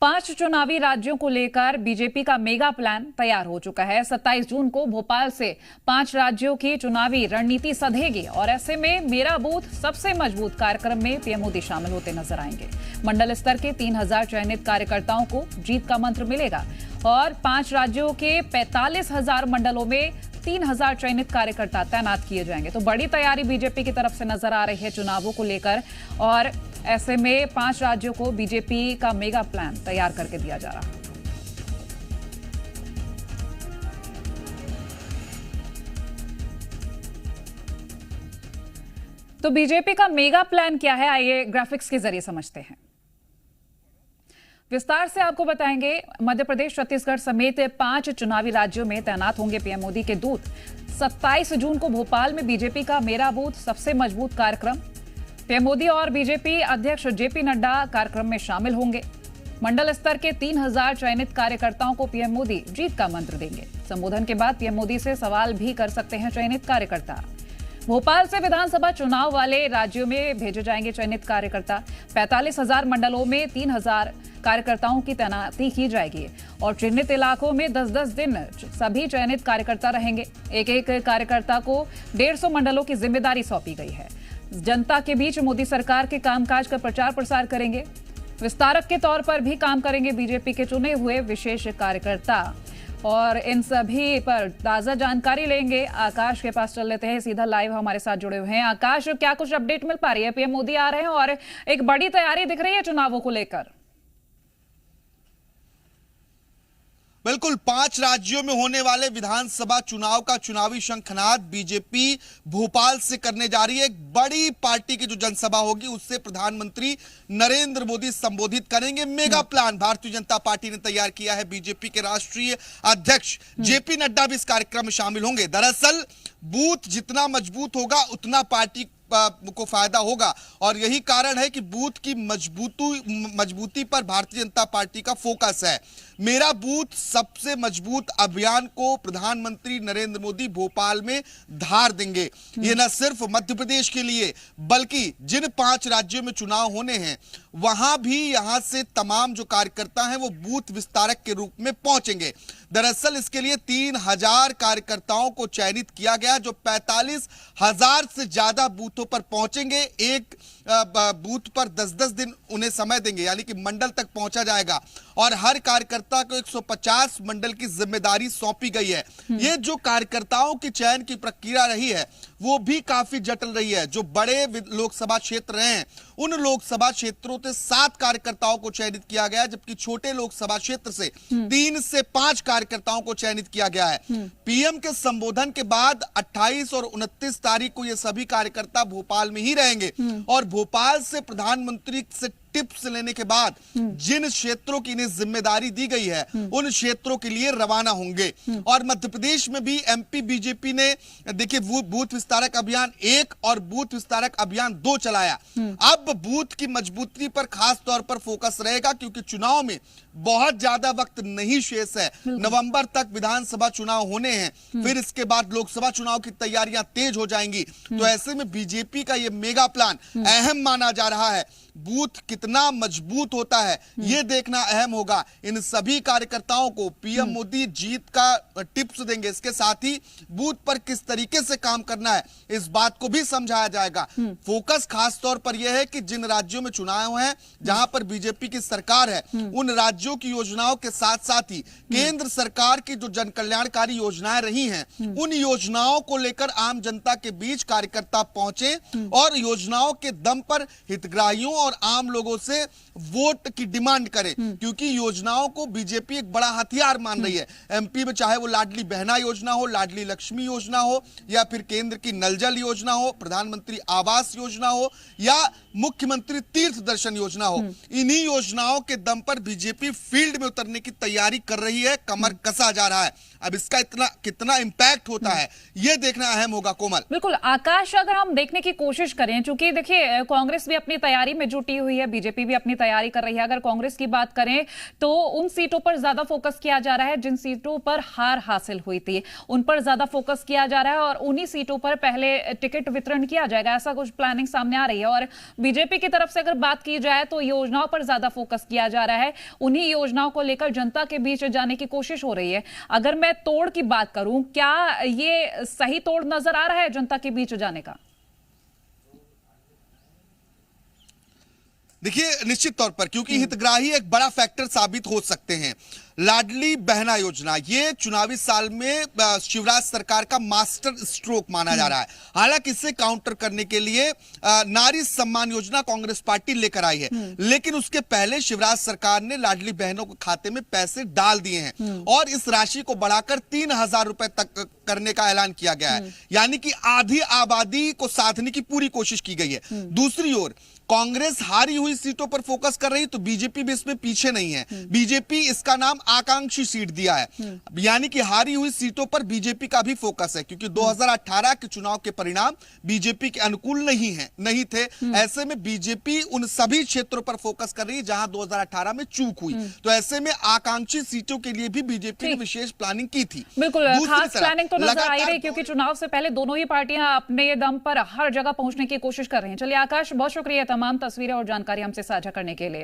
5 चुनावी राज्यों को लेकर बीजेपी का मेगा प्लान तैयार हो चुका है। 27 जून को भोपाल से 5 राज्यों की चुनावी रणनीति सधेगी और ऐसे में मेरा बूथ सबसे मजबूत कार्यक्रम में पीएम मोदी शामिल होते नजर आएंगे। मंडल स्तर के 3000 चयनित कार्यकर्ताओं को जीत का मंत्र मिलेगा और 5 राज्यों के 45,000 मंडलों में 3000 चयनित कार्यकर्ता तैनात किए जाएंगे। तो बड़ी तैयारी बीजेपी की तरफ से नजर आ रही है चुनावों को लेकर और ऐसे में 5 राज्यों को बीजेपी का मेगा प्लान तैयार करके दिया जा रहा है। तो बीजेपी का मेगा प्लान क्या है, आइए ग्राफिक्स के जरिए समझते हैं। विस्तार से आपको बताएंगे। मध्य प्रदेश, छत्तीसगढ़ समेत 5 चुनावी राज्यों में तैनात होंगे पीएम मोदी के दूत। 27 जून को भोपाल में बीजेपी का मेरा बूथ सबसे मजबूत कार्यक्रम, पीएम मोदी और बीजेपी अध्यक्ष जेपी नड्डा कार्यक्रम में शामिल होंगे। मंडल स्तर के 3000 चयनित कार्यकर्ताओं को पीएम मोदी जीत का मंत्र देंगे। संबोधन के बाद पीएम मोदी से सवाल भी कर सकते हैं चयनित कार्यकर्ता। भोपाल से विधानसभा चुनाव वाले राज्यों में भेजे जाएंगे चयनित कार्यकर्ता। 45,000 मंडलों में 3000 कार्यकर्ताओं की तैनाती की जाएगी और चिन्हित इलाकों में 10-10 दिन सभी चयनित कार्यकर्ता रहेंगे। एक एक कार्यकर्ता को 150 मंडलों की जिम्मेदारी सौंपी गई है। जनता के बीच मोदी सरकार के कामकाज का प्रचार प्रसार करेंगे। विस्तारक के तौर पर भी काम करेंगे बीजेपी के चुने हुए विशेष कार्यकर्ता और इन सभी पर ताजा जानकारी लेंगे। आकाश के पास चल लेते हैं, सीधा लाइव हमारे साथ जुड़े हुए हैं। आकाश, क्या कुछ अपडेट मिल पा रही है? पीएम मोदी आ रहे हैं और एक बड़ी तैयारी दिख रही है चुनावों को लेकर। बिल्कुल, 5 राज्यों में होने वाले विधानसभा चुनाव का चुनावी शंखनाद बीजेपी भोपाल से करने जा रही है। एक बड़ी पार्टी की जो जनसभा होगी उससे प्रधानमंत्री नरेंद्र मोदी संबोधित करेंगे। Mega plan Bharatiya Janata party ने तैयार किया है। बीजेपी के राष्ट्रीय अध्यक्ष जेपी नड्डा भी इस कार्यक्रम में शामिल होंगे। दरअसल बूथ जितना मजबूत होगा उतना पार्टी को फायदा होगा और यही कारण है कि बूथ की मजबूती पर भारतीय जनता पार्टी का फोकस है। मेरा बूथ सबसे मजबूत अभियान को प्रधानमंत्री नरेंद्र मोदी भोपाल में धार देंगे। ये न सिर्फ मध्य प्रदेश के लिए बल्कि जिन 5 राज्यों में चुनाव होने हैं वहां भी यहां से तमाम जो कार्यकर्ता हैं वो बूथ विस्तारक के रूप में पहुंचेंगे। दरअसल इसके लिए 3000 कार्यकर्ताओं को चयनित किया गया जो 45,000 से ज्यादा बूथों पर पहुंचेंगे। एक बूथ पर 10-10 दिन उन्हें समय देंगे, यानी कि मंडल तक पहुंचा जाएगा और हर कार्यकर्ता को 150 मंडल की जिम्मेदारी सौंपी गई है। ये जो कार्यकर्ताओं की चयन की प्रक्रिया रही है वो भी काफी जटिल रही है। जो बड़े लोकसभा क्षेत्र हैं उन लोकसभा क्षेत्रों से 7 कार्यकर्ताओं को चयनित किया गया, जबकि छोटे लोकसभा क्षेत्र से 3 से 5 कार्यकर्ताओं को चयनित किया गया है। पीएम के संबोधन के बाद 28 और 29 तारीख को ये सभी कार्यकर्ता भोपाल में ही रहेंगे और भोपाल से प्रधानमंत्री से टिप्स लेने के बाद जिन क्षेत्रों की इन्हें जिम्मेदारी दी गई है उन क्षेत्रों के लिए रवाना होंगे। और मध्य प्रदेश में भी एमपी बीजेपी ने देखिए बूथ विस्तारक अभियान 1 और बूथ विस्तारक अभियान 2 चलाया। अब बूथ की मजबूती पर खास तौर पर फोकस रहेगा क्योंकि चुनाव में बहुत ज्यादा वक्त नहीं शेष है। नवंबर तक विधानसभा चुनाव होने हैं, फिर इसके बाद लोकसभा चुनाव की तैयारियां तेज हो जाएंगी। तो ऐसे में बीजेपी का यह मेगा प्लान अहम माना जा रहा है। बूथ कितना मजबूत होता है यह देखना अहम होगा। इन सभी कार्यकर्ताओं को पीएम मोदी जीत का टिप्स देंगे। इसके साथ ही बूथ पर किस तरीके से काम करना है इस बात को भी समझाया जाएगा। फोकस खास तौर पर यह है कि जिन राज्यों में चुनाव हैं जहां पर बीजेपी की सरकार है उन राज्यों की योजनाओं के साथ साथ ही केंद्र सरकार की जो जन कल्याणकारी योजनाएं रही हैं उन योजनाओं को लेकर आम जनता के बीच कार्यकर्ता पहुंचे और योजनाओं के दम पर हितग्राहियों और आम लोगों से वोट की डिमांड करें, क्योंकि योजनाओं को बीजेपी एक बड़ा हथियार मान रही है। एमपी में चाहे वो लाडली बहना योजना हो, लाडली लक्ष्मी योजना हो या फिर केंद्र की नल जल योजना हो, प्रधानमंत्री आवास योजना हो या मुख्यमंत्री तीर्थ दर्शन योजना हो, इन्हीं योजनाओं के दम पर बीजेपी फील्ड में उतरने की तैयारी कर रही है। कमर कसा जा रहा है। अब इसका कितना इंपैक्ट होता है यह देखना अहम होगा। कोमल, बिल्कुल आकाश, अगर हम देखने की कोशिश करें, चूंकि देखिए कांग्रेस भी अपनी तैयारी में जुटी हुई है, बीजेपी भी अपनी तैयारी कर रही है। अगर कांग्रेस की बात करें तो उन सीटों पर ज्यादा फोकस किया जा रहा है जिन सीटों पर हार हासिल हुई थी, उन पर ज्यादा फोकस किया जा रहा है और उन्हीं सीटों पर पहले टिकट वितरण किया जाएगा, ऐसा कुछ प्लानिंग सामने आ रही है। और बीजेपी की तरफ से अगर बात की जाए तो योजनाओं पर ज्यादा फोकस किया जा रहा है, उन्हीं योजनाओं को लेकर जनता के बीच जाने की कोशिश हो रही है। अगर मैं तोड़ की बात करूं, क्या ये सही तोड़ नजर आ रहा है जनता के बीच जाने का? देखिए, निश्चित तौर पर, क्योंकि हितग्राही एक बड़ा फैक्टर साबित हो सकते हैं। लाडली बहना योजना ये चुनावी साल में शिवराज सरकार का मास्टर स्ट्रोक माना जा रहा है। हालांकि इसे काउंटर करने के लिए नारी सम्मान योजना कांग्रेस पार्टी लेकर आई है, लेकिन उसके पहले शिवराज सरकार ने लाडली बहनों के खाते में पैसे डाल दिए हैं और इस राशि को बढ़ाकर 3,000 रुपए तक करने का ऐलान किया गया है, यानी कि आधी आबादी को साधने की पूरी कोशिश की गई है। दूसरी ओर कांग्रेस हारी हुई सीटों पर फोकस कर रही, तो बीजेपी भी इसमें पीछे नहीं है। बीजेपी इसका नाम आकांक्षी सीट दिया है, यानी कि हारी हुई सीटों पर बीजेपी का भी फोकस है, क्योंकि 2018 के चुनाव के परिणाम बीजेपी के अनुकूल नहीं थे। ऐसे में बीजेपी उन सभी क्षेत्रों पर फोकस कर रही है जहां 2018 में चूक हुई। तो ऐसे में आकांक्षी सीटों के लिए भी बीजेपी ने विशेष प्लानिंग की थी। बिल्कुल खास प्लानिंग तो नजर आ रही, क्योंकि चुनाव से पहले दोनों ही पार्टियां अपने दम पर हर जगह पहुंचने की कोशिश कर रही हैं। चलिए आकाश, बहुत शुक्रिया तमाम तस्वीरें और जानकारी हमसे साझा करने के लिए।